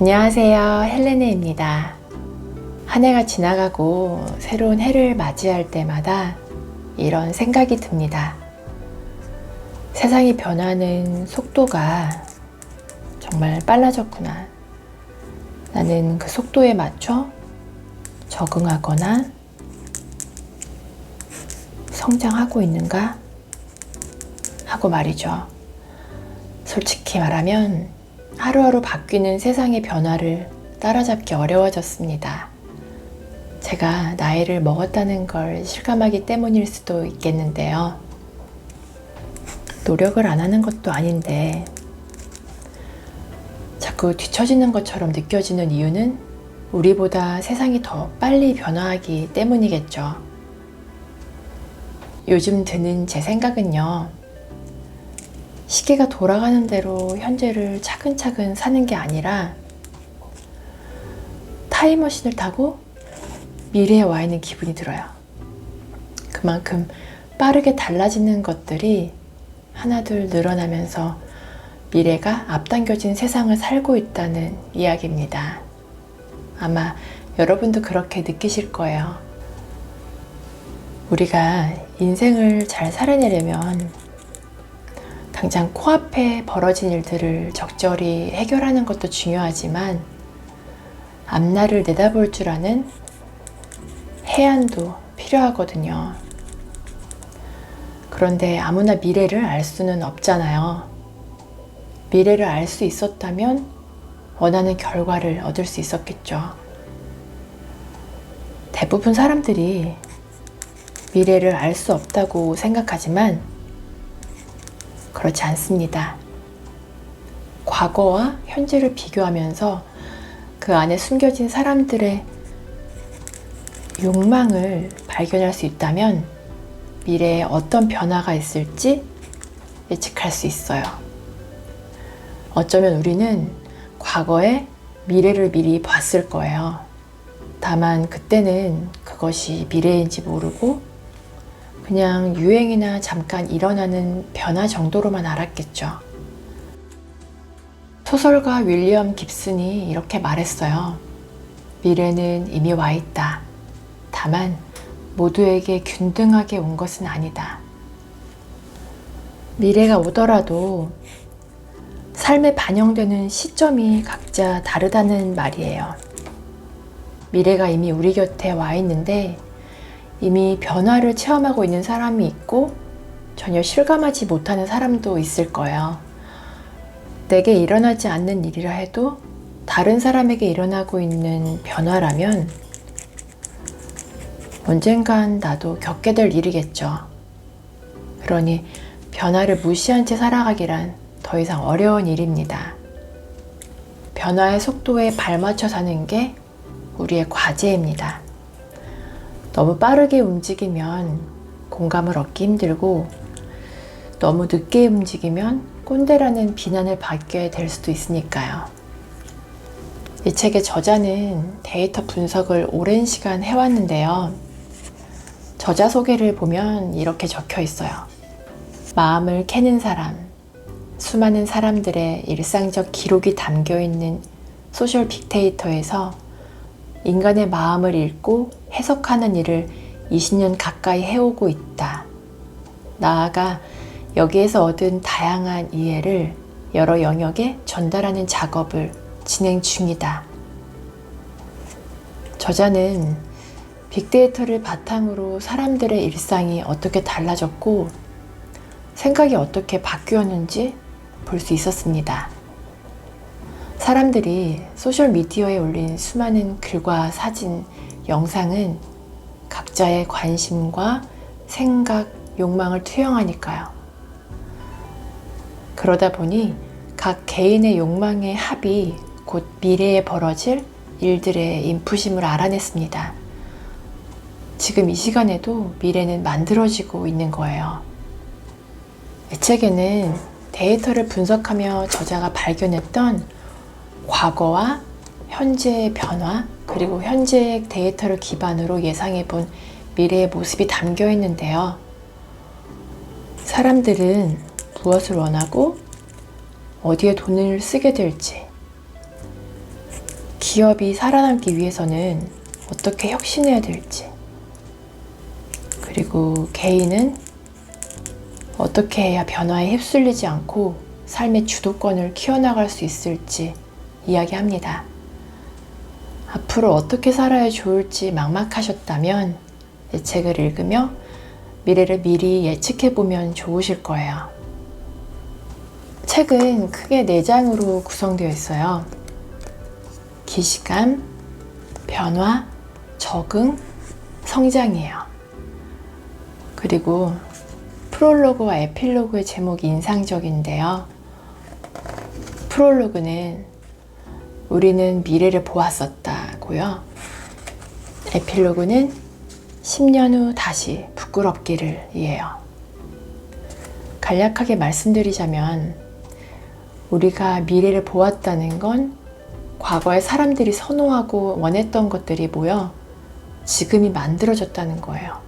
안녕하세요, 헬레네입니다. 한 해가 지나가고 새로운 해를 맞이할 때마다 이런 생각이 듭니다. 세상이 변하는 속도가 정말 빨라졌구나. 나는 그 속도에 맞춰 적응하거나 성장하고 있는가 하고 말이죠. 솔직히 말하면 하루하루 바뀌는 세상의 변화를 따라잡기 어려워졌습니다. 제가 나이를 먹었다는 걸 실감하기 때문일 수도 있겠는데요. 노력을 안 하는 것도 아닌데 자꾸 뒤처지는 것처럼 느껴지는 이유는 우리보다 세상이 더 빨리 변화하기 때문이겠죠. 요즘 드는 제 생각은요. 시계가 돌아가는 대로 현재를 차근차근 사는 게 아니라 타임머신을 타고 미래에 와 있는 기분이 들어요. 그만큼 빠르게 달라지는 것들이 하나둘 늘어나면서 미래가 앞당겨진 세상을 살고 있다는 이야기입니다. 아마 여러분도 그렇게 느끼실 거예요. 우리가 인생을 잘 살아내려면 당장 코앞에 벌어진 일들을 적절히 해결하는 것도 중요하지만 앞날을 내다볼 줄 아는 해안도 필요하거든요. 그런데 아무나 미래를 알 수는 없잖아요. 미래를 알 수 있었다면 원하는 결과를 얻을 수 있었겠죠. 대부분 사람들이 미래를 알 수 없다고 생각하지만 그렇지 않습니다. 과거와 현재를 비교하면서 그 안에 숨겨진 사람들의 욕망을 발견할 수 있다면 미래에 어떤 변화가 있을지 예측할 수 있어요. 어쩌면 우리는 과거에 미래를 미리 봤을 거예요. 다만 그때는 그것이 미래인지 모르고 그냥 유행이나 잠깐 일어나는 변화 정도로만 알았겠죠. 소설가 윌리엄 깁슨이 이렇게 말했어요. 미래는 이미 와 있다. 다만 모두에게 균등하게 온 것은 아니다. 미래가 오더라도 삶에 반영되는 시점이 각자 다르다는 말이에요. 미래가 이미 우리 곁에 와 있는데 이미 변화를 체험하고 있는 사람이 있고 전혀 실감하지 못하는 사람도 있을 거예요. 내게 일어나지 않는 일이라 해도 다른 사람에게 일어나고 있는 변화라면 언젠간 나도 겪게 될 일이겠죠. 그러니 변화를 무시한 채 살아가기란 더 이상 어려운 일입니다. 변화의 속도에 발맞춰 사는 게 우리의 과제입니다. 너무 빠르게 움직이면 공감을 얻기 힘들고 너무 늦게 움직이면 꼰대라는 비난을 받게 될 수도 있으니까요. 이 책의 저자는 데이터 분석을 오랜 시간 해왔는데요. 저자 소개를 보면 이렇게 적혀 있어요. 마음을 캐는 사람, 수많은 사람들의 일상적 기록이 담겨있는 소셜 빅데이터에서 인간의 마음을 읽고 해석하는 일을 20년 가까이 해오고 있다. 나아가 여기에서 얻은 다양한 이해를 여러 영역에 전달하는 작업을 진행 중이다. 저자는 빅데이터를 바탕으로 사람들의 일상이 어떻게 달라졌고 생각이 어떻게 바뀌었는지 볼 수 있었습니다. 사람들이 소셜미디어에 올린 수많은 글과 사진, 영상은 각자의 관심과 생각, 욕망을 투영하니까요. 그러다 보니 각 개인의 욕망의 합이 곧 미래에 벌어질 일들의 인풋임을 알아냈습니다. 지금 이 시간에도 미래는 만들어지고 있는 거예요. 이 책에는 데이터를 분석하며 저자가 발견했던 과거와 현재의 변화, 그리고 현재의 데이터를 기반으로 예상해본 미래의 모습이 담겨 있는데요. 사람들은 무엇을 원하고 어디에 돈을 쓰게 될지, 기업이 살아남기 위해서는 어떻게 혁신해야 될지, 그리고 개인은 어떻게 해야 변화에 휩쓸리지 않고 삶의 주도권을 키워나갈 수 있을지 이야기합니다. 앞으로 어떻게 살아야 좋을지 막막하셨다면 이 책을 읽으며 미래를 미리 예측해보면 좋으실 거예요. 책은 크게 4장으로 구성되어 있어요. 기시감, 변화, 적응, 성장이에요. 그리고 프롤로그와 에필로그의 제목이 인상적인데요. 프롤로그는 우리는 미래를 보았었다고요. 에필로그는 10년 후 다시 부끄럽기를 이에요. 간략하게 말씀드리자면 우리가 미래를 보았다는 건 과거에 사람들이 선호하고 원했던 것들이 모여 지금이 만들어졌다는 거예요.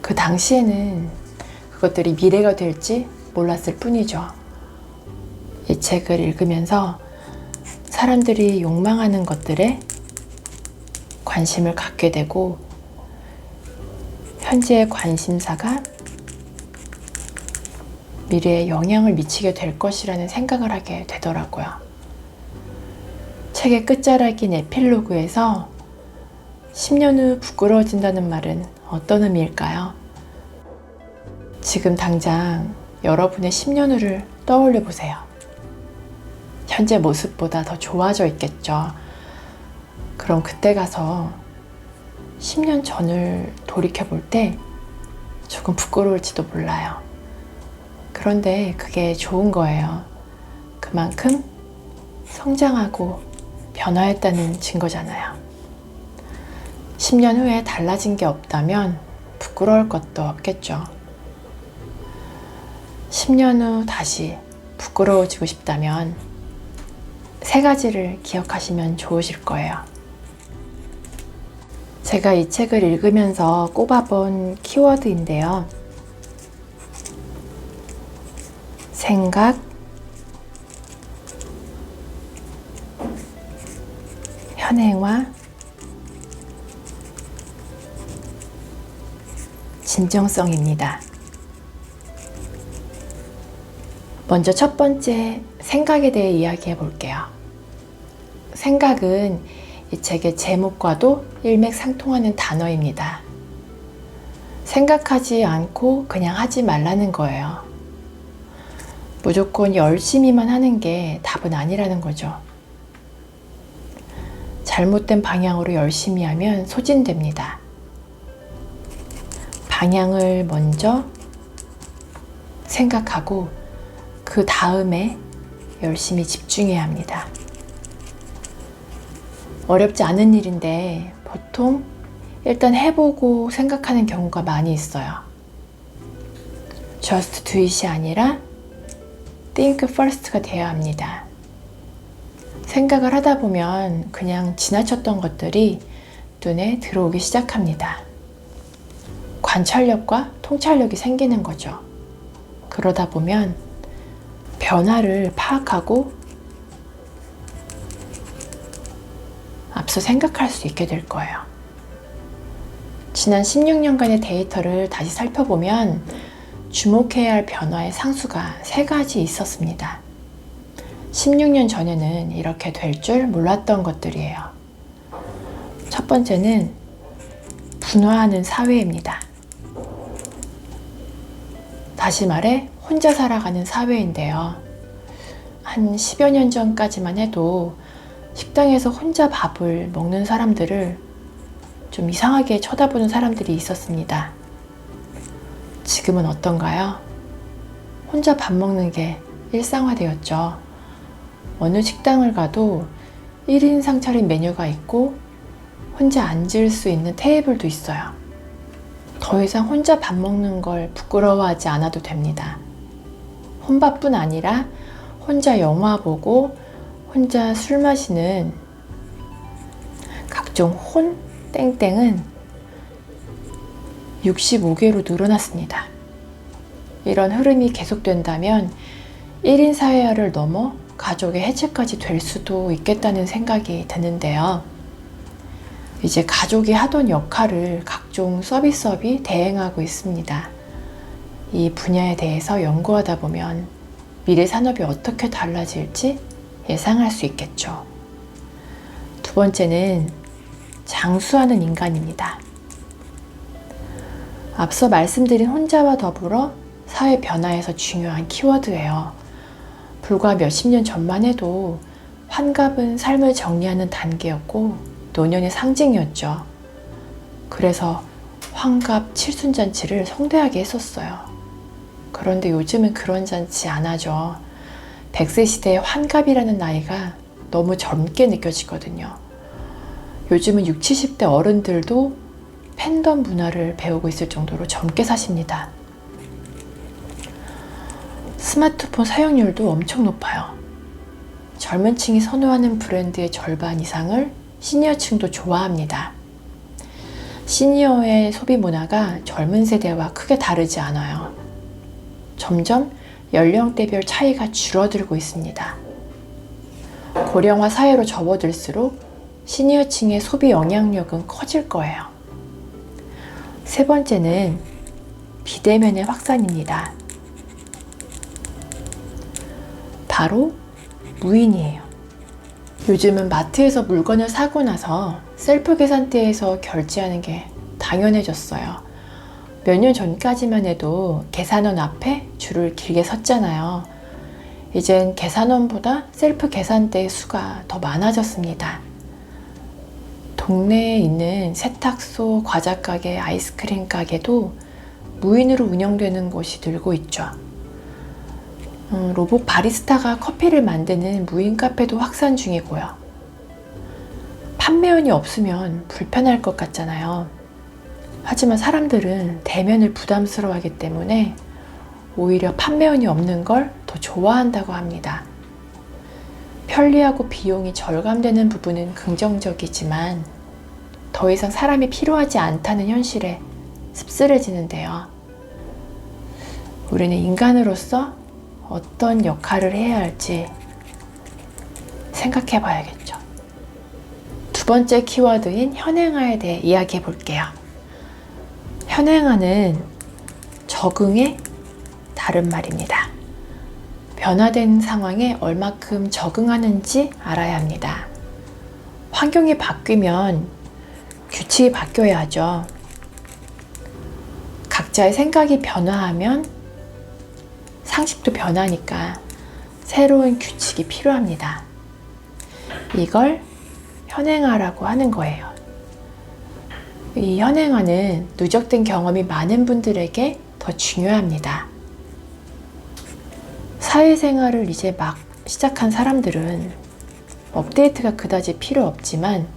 그 당시에는 그것들이 미래가 될지 몰랐을 뿐이죠. 이 책을 읽으면서 사람들이 욕망하는 것들에 관심을 갖게 되고 현재의 관심사가 미래에 영향을 미치게 될 것이라는 생각을 하게 되더라고요. 책의 끝자락인 에필로그에서 10년 후 부끄러워진다는 말은 어떤 의미일까요? 지금 당장 여러분의 10년 후를 떠올려 보세요. 현재 모습보다 더 좋아져 있겠죠. 그럼 그때 가서 10년 전을 돌이켜 볼 때 조금 부끄러울지도 몰라요. 그런데 그게 좋은 거예요. 그만큼 성장하고 변화했다는 증거잖아요. 10년 후에 달라진 게 없다면 부끄러울 것도 없겠죠. 10년 후 다시 부끄러워지고 싶다면 3가지를 기억하시면 좋으실 거예요. 제가 이 책을 읽으면서 꼽아본 키워드인데요. 생각, 현행화, 진정성입니다. 먼저 첫 번째 생각에 대해 이야기해 볼게요. 생각은 이 책의 제목과도 일맥상통하는 단어입니다. 생각하지 않고 그냥 하지 말라는 거예요. 무조건 열심히만 하는 게 답은 아니라는 거죠. 잘못된 방향으로 열심히 하면 소진됩니다. 방향을 먼저 생각하고 그 다음에 열심히 집중해야 합니다. 어렵지 않은 일인데 보통 일단 해보고 생각하는 경우가 많이 있어요. Just do it이 아니라 think first가 되어야 합니다. 생각을 하다 보면 그냥 지나쳤던 것들이 눈에 들어오기 시작합니다. 관찰력과 통찰력이 생기는 거죠. 그러다 보면 변화를 파악하고 앞서 생각할 수 있게 될 거예요. 지난 16년간의 데이터를 다시 살펴보면 주목해야 할 변화의 상수가 3가지 있었습니다. 16년 전에는 이렇게 될 줄 몰랐던 것들이에요. 첫 번째는 분화하는 사회입니다. 다시 말해 혼자 살아가는 사회인데요. 한 10여 년 전까지만 해도 식당에서 혼자 밥을 먹는 사람들을 좀 이상하게 쳐다보는 사람들이 있었습니다. 지금은 어떤가요? 혼자 밥 먹는 게 일상화되었죠. 어느 식당을 가도 1인 상차림 메뉴가 있고 혼자 앉을 수 있는 테이블도 있어요. 더 이상 혼자 밥 먹는 걸 부끄러워하지 않아도 됩니다. 혼밥뿐 아니라 혼자 영화 보고 혼자 술 마시는 각종 혼 땡땡은 65개로 늘어났습니다. 이런 흐름이 계속된다면 1인 사회화를 넘어 가족의 해체까지 될 수도 있겠다는 생각이 드는데요. 이제 가족이 하던 역할을 각종 서비스업이 대행하고 있습니다. 이 분야에 대해서 연구하다 보면 미래 산업이 어떻게 달라질지 예상할 수 있겠죠. 두 번째는 장수하는 인간입니다. 앞서 말씀드린 혼자와 더불어 사회 변화에서 중요한 키워드예요. 불과 몇십 년 전만 해도 환갑은 삶을 정리하는 단계였고 노년의 상징이었죠. 그래서 환갑 칠순잔치를 성대하게 했었어요. 그런데 요즘은 그런 잔치 안 하죠. 100세 시대의 환갑이라는 나이가 너무 젊게 느껴지거든요. 요즘은 60, 70대 어른들도 팬덤 문화를 배우고 있을 정도로 젊게 사십니다. 스마트폰 사용률도 엄청 높아요. 젊은 층이 선호하는 브랜드의 절반 이상을 시니어층도 좋아합니다. 시니어의 소비 문화가 젊은 세대와 크게 다르지 않아요. 점점 연령대별 차이가 줄어들고 있습니다. 고령화 사회로 접어들수록 시니어층의 소비 영향력은 커질 거예요. 세 번째는 비대면의 확산입니다. 바로 무인이에요. 요즘은 마트에서 물건을 사고 나서 셀프 계산대에서 결제하는 게 당연해졌어요. 몇 년 전까지만 해도 계산원 앞에 줄을 길게 섰잖아요. 이젠 계산원보다 셀프 계산대의 수가 더 많아졌습니다. 동네에 있는 세탁소, 과자가게, 아이스크림 가게도 무인으로 운영되는 곳이 늘고 있죠. 로봇 바리스타가 커피를 만드는 무인 카페도 확산 중이고요. 판매원이 없으면 불편할 것 같잖아요. 하지만 사람들은 대면을 부담스러워하기 때문에 오히려 판매원이 없는 걸 더 좋아한다고 합니다. 편리하고 비용이 절감되는 부분은 긍정적이지만 더 이상 사람이 필요하지 않다는 현실에 씁쓸해지는데요. 우리는 인간으로서 어떤 역할을 해야 할지 생각해 봐야겠죠. 두 번째 키워드인 현행화에 대해 이야기해 볼게요. 현행화는 적응의 다른 말입니다. 변화된 상황에 얼마큼 적응하는지 알아야 합니다. 환경이 바뀌면 규칙이 바뀌어야 하죠. 각자의 생각이 변화하면 상식도 변하니까 새로운 규칙이 필요합니다. 이걸 현행화라고 하는 거예요. 이 현행화는 누적된 경험이 많은 분들에게 더 중요합니다. 사회생활을 이제 막 시작한 사람들은 업데이트가 그다지 필요 없지만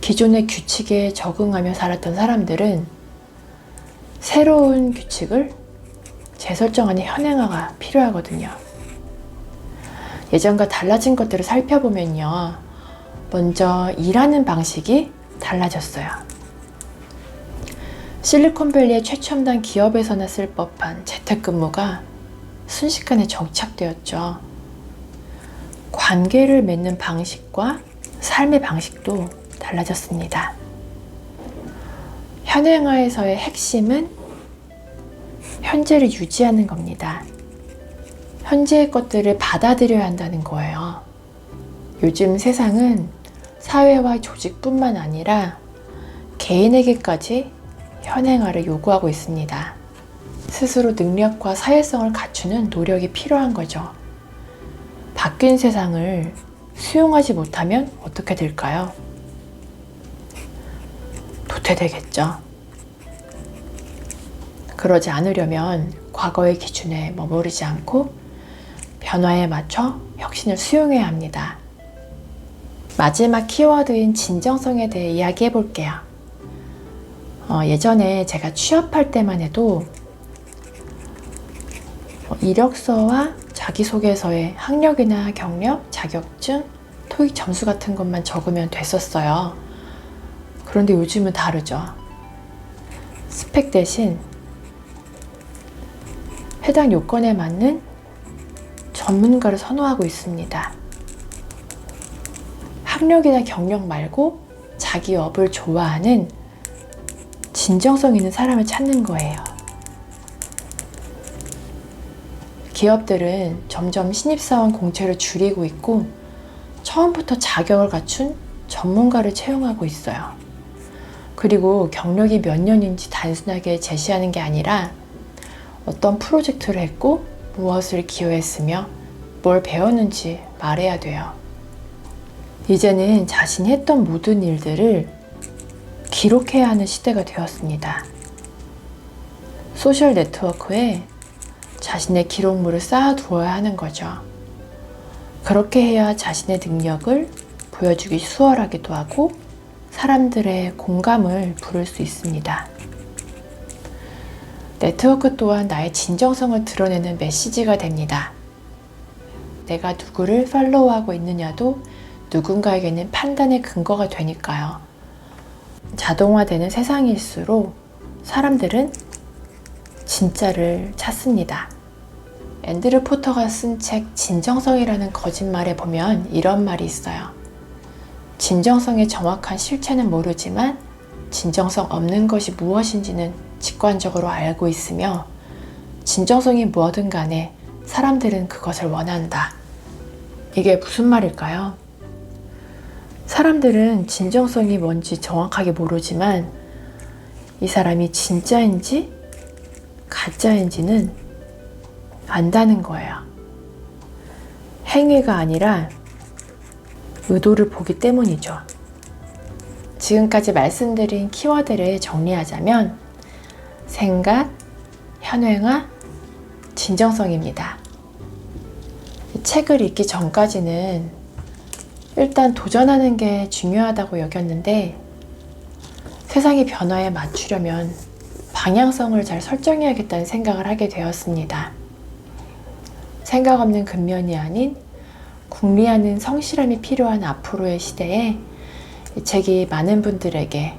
기존의 규칙에 적응하며 살았던 사람들은 새로운 규칙을 재설정하는 현행화가 필요하거든요. 예전과 달라진 것들을 살펴보면요. 먼저 일하는 방식이 달라졌어요. 실리콘밸리의 최첨단 기업에서나 쓸 법한 재택근무가 순식간에 정착되었죠. 관계를 맺는 방식과 삶의 방식도 달라졌습니다. 현행화에서의 핵심은 현재를 유지하는 겁니다. 현재의 것들을 받아들여야 한다는 거예요. 요즘 세상은 사회와 조직뿐만 아니라 개인에게까지 현행화를 요구하고 있습니다. 스스로 능력과 사회성을 갖추는 노력이 필요한 거죠. 바뀐 세상을 수용하지 못하면 어떻게 될까요? 도태되겠죠. 그러지 않으려면 과거의 기준에 머무르지 않고 변화에 맞춰 혁신을 수용해야 합니다. 마지막 키워드인 진정성에 대해 이야기해 볼게요. 예전에 제가 취업할 때만 해도 이력서와 자기소개서에 학력이나 경력, 자격증, 토익 점수 같은 것만 적으면 됐었어요. 그런데 요즘은 다르죠. 스펙 대신 해당 요건에 맞는 전문가를 선호하고 있습니다. 학력이나 경력 말고 자기 업을 좋아하는 진정성 있는 사람을 찾는 거예요. 기업들은 점점 신입사원 공채를 줄이고 있고 처음부터 자격을 갖춘 전문가를 채용하고 있어요. 그리고 경력이 몇 년인지 단순하게 제시하는 게 아니라 어떤 프로젝트를 했고 무엇을 기여했으며 뭘 배웠는지 말해야 돼요. 이제는 자신이 했던 모든 일들을 기록해야 하는 시대가 되었습니다. 소셜 네트워크에 자신의 기록물을 쌓아두어야 하는 거죠. 그렇게 해야 자신의 능력을 보여주기 수월하기도 하고 사람들의 공감을 부를 수 있습니다. 네트워크 또한 나의 진정성을 드러내는 메시지가 됩니다. 내가 누구를 팔로우하고 있느냐도 누군가에게는 판단의 근거가 되니까요. 자동화되는 세상일수록 사람들은 진짜를 찾습니다. 앤드류 포터가 쓴 책 진정성이라는 거짓말에 보면 이런 말이 있어요. 진정성의 정확한 실체는 모르지만 진정성 없는 것이 무엇인지는 직관적으로 알고 있으며 진정성이 뭐든 간에 사람들은 그것을 원한다. 이게 무슨 말일까요? 사람들은 진정성이 뭔지 정확하게 모르지만 이 사람이 진짜인지 가짜인지는 안다는 거예요. 행위가 아니라 의도를 보기 때문이죠. 지금까지 말씀드린 키워드를 정리하자면 생각, 현행화, 진정성입니다. 책을 읽기 전까지는 일단 도전하는 게 중요하다고 여겼는데 세상의 변화에 맞추려면 방향성을 잘 설정해야겠다는 생각을 하게 되었습니다. 생각 없는 근면이 아닌 궁리하는 성실함이 필요한 앞으로의 시대에 이 책이 많은 분들에게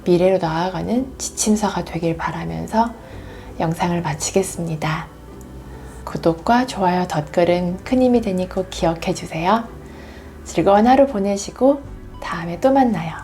미래로 나아가는 지침서가 되길 바라면서 영상을 마치겠습니다. 구독과 좋아요, 댓글은 큰 힘이 되니 꼭 기억해 주세요. 즐거운 하루 보내시고 다음에 또 만나요.